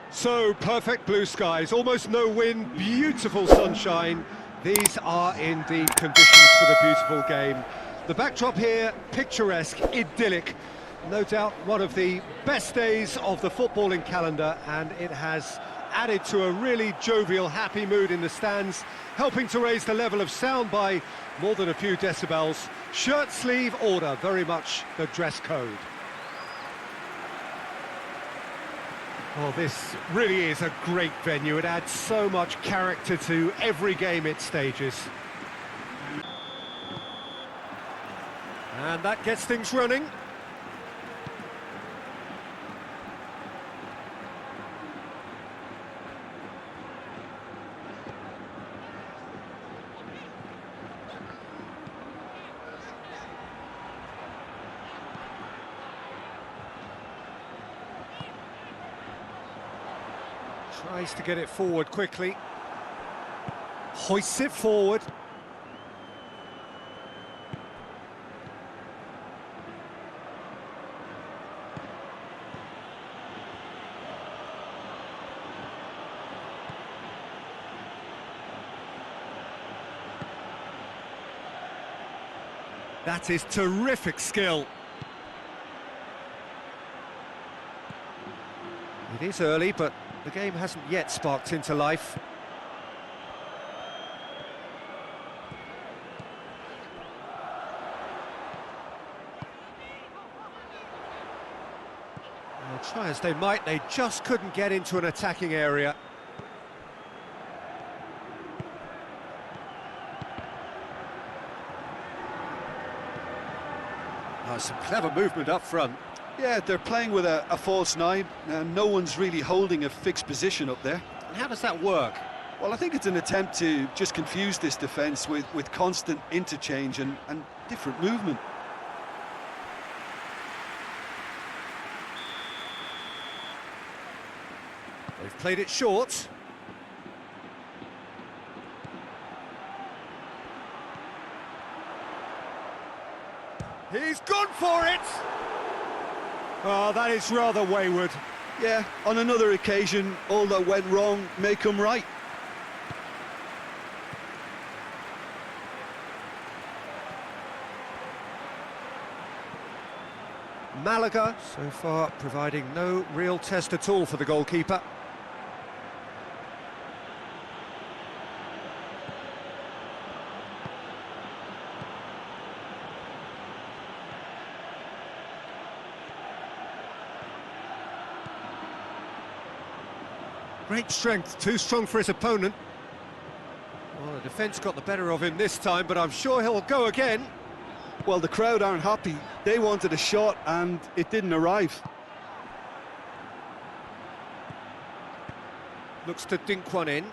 So, perfect blue skies, almost no wind, beautiful sunshine. These are indeed conditions for the beautiful game. The backdrop here, picturesque, idyllic. No doubt one of the best days of the footballing calendar, and it has added to a really jovial, happy mood in the stands, helping to raise the level of sound by more than a few decibels. Shirt sleeve order, very much the dress code. Oh, this really is a great venue. It adds so much character to every game it stages. And that gets things running. Tries to get it forward quickly. Hoists it forward. That is terrific skill. It is early, but the game hasn't yet sparked into life. Well, try as they might, they just couldn't get into an attacking area. Oh, some clever movement up front. Yeah, they're playing with a false nine, and no one's really holding a fixed position up there. And how does that work? Well, I think it's an attempt to just confuse this defence with constant interchange and different movement. They've played it short. He's gone for it! Oh, that is rather wayward. Yeah, on another occasion, all that went wrong may come right. Malaga, so far, providing no real test at all for the goalkeeper. Great strength, too strong for his opponent. Well, the defence got the better of him this time, but I'm sure he'll go again. Well, the crowd aren't happy. They wanted a shot and it didn't arrive. Looks to dink one in.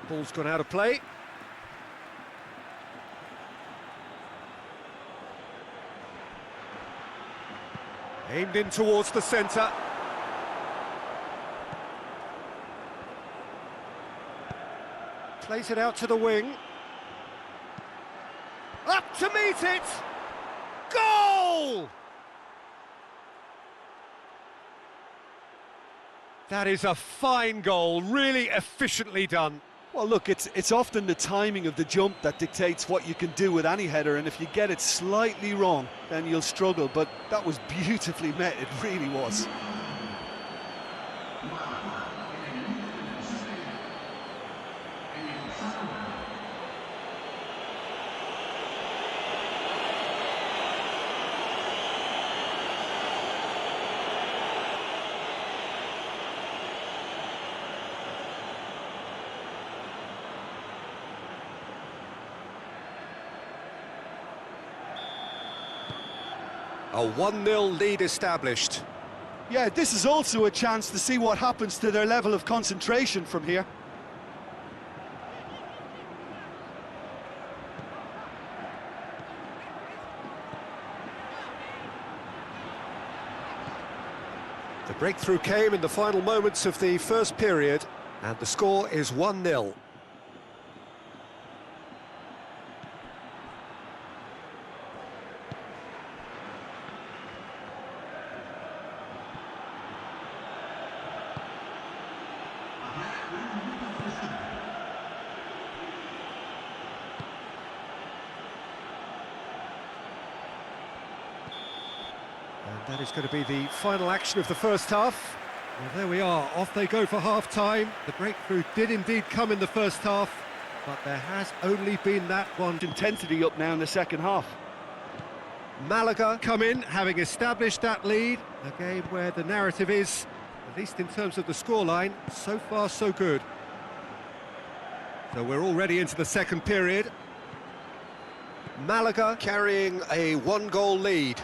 Ball's gone out of play. Aimed in towards the centre. Plays it out to the wing. Up to meet it! Goal! That is a fine goal, really efficiently done. Well, look, it's often the timing of the jump that dictates what you can do with any header, and if you get it slightly wrong, then you'll struggle, but that was beautifully met, it really was. A 1-0 lead established. Yeah, this is also a chance to see what happens to their level of concentration from here. The breakthrough came in the final moments of the first period, and the score is 1-0. That is going to be the final action of the first half. Well, there we are, off they go for half-time. The breakthrough did indeed come in the first half, but there has only been that one. Intensity up now in the second half. Malaga come in, having established that lead. A game where the narrative is, at least in terms of the scoreline, so far so good. So we're already into the second period. Malaga carrying a one-goal lead.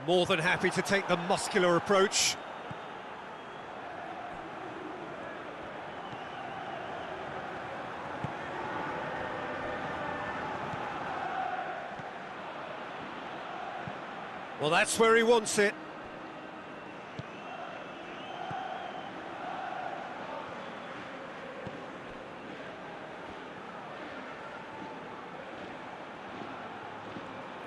More than happy to take the muscular approach. Well, that's where he wants it.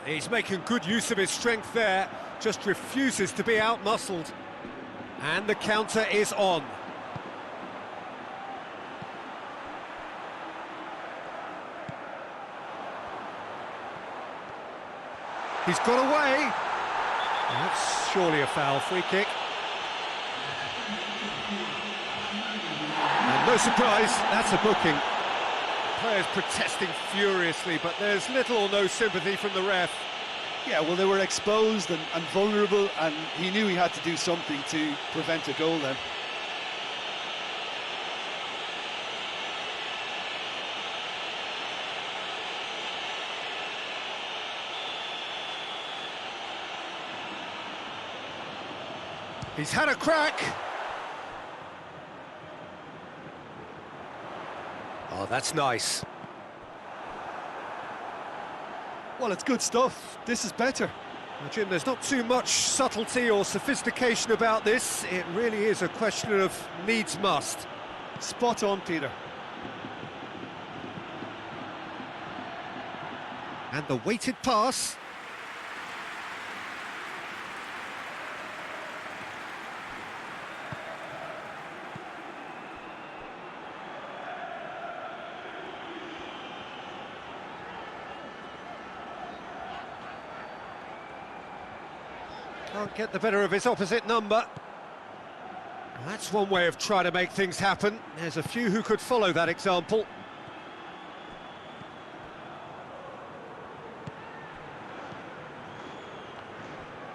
He's making good use of his strength there, just refuses to be out-muscled. And the counter is on. He's got away. That's surely a foul, free kick. And no surprise, that's a booking. Players protesting furiously, but there's little or no sympathy from the ref. Yeah, well, they were exposed and vulnerable, and he knew he had to do something to prevent a goal then. He's had a crack. Oh, that's nice. Well, it's good stuff. This is better. Well, Jim, there's not too much subtlety or sophistication about this. It really is a question of needs must. Spot on, Peter. And the weighted pass. Can't get the better of his opposite number. Well, that's one way of trying to make things happen. There's a few who could follow that example.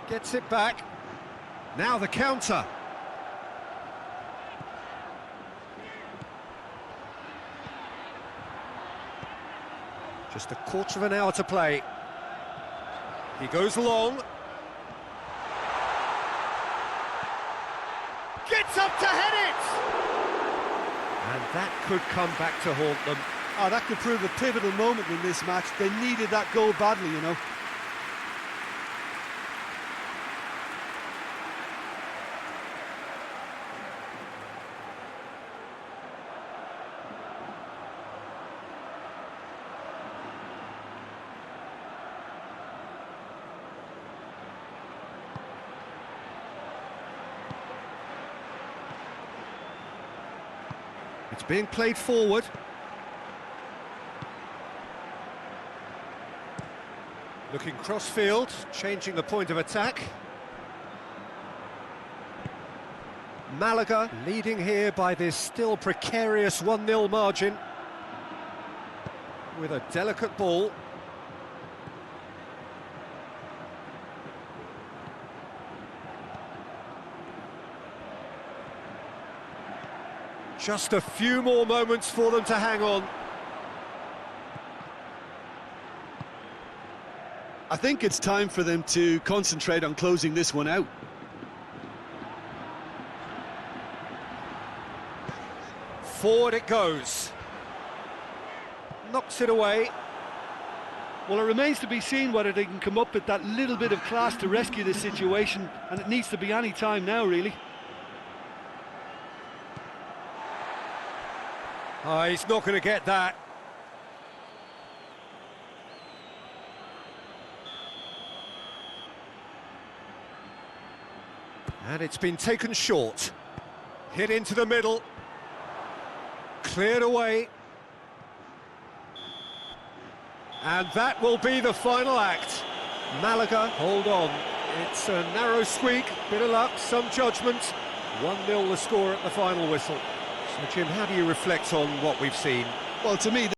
Gets it back. Now the counter. Just a quarter of an hour to play. He goes long. Gets up to head it! And that could come back to haunt them. Oh, that could prove a pivotal moment in this match. They needed that goal badly, you know. It's being played forward. Looking cross-field, changing the point of attack. Malaga leading here by this still precarious 1-0 margin. With a delicate ball. Just a few more moments for them to hang on. I think it's time for them to concentrate on closing this one out. Forward it goes. Knocks it away. Well, it remains to be seen whether they can come up with that little bit of class to rescue this situation, and it needs to be any time now, really. He's not going to get that. And it's been taken short. Hit into the middle. Cleared away. And that will be the final act. Malaga hold on. It's a narrow squeak, bit of luck, some judgment. 1-0 the score at the final whistle. So Jim, how do you reflect on what we've seen? Well, to me,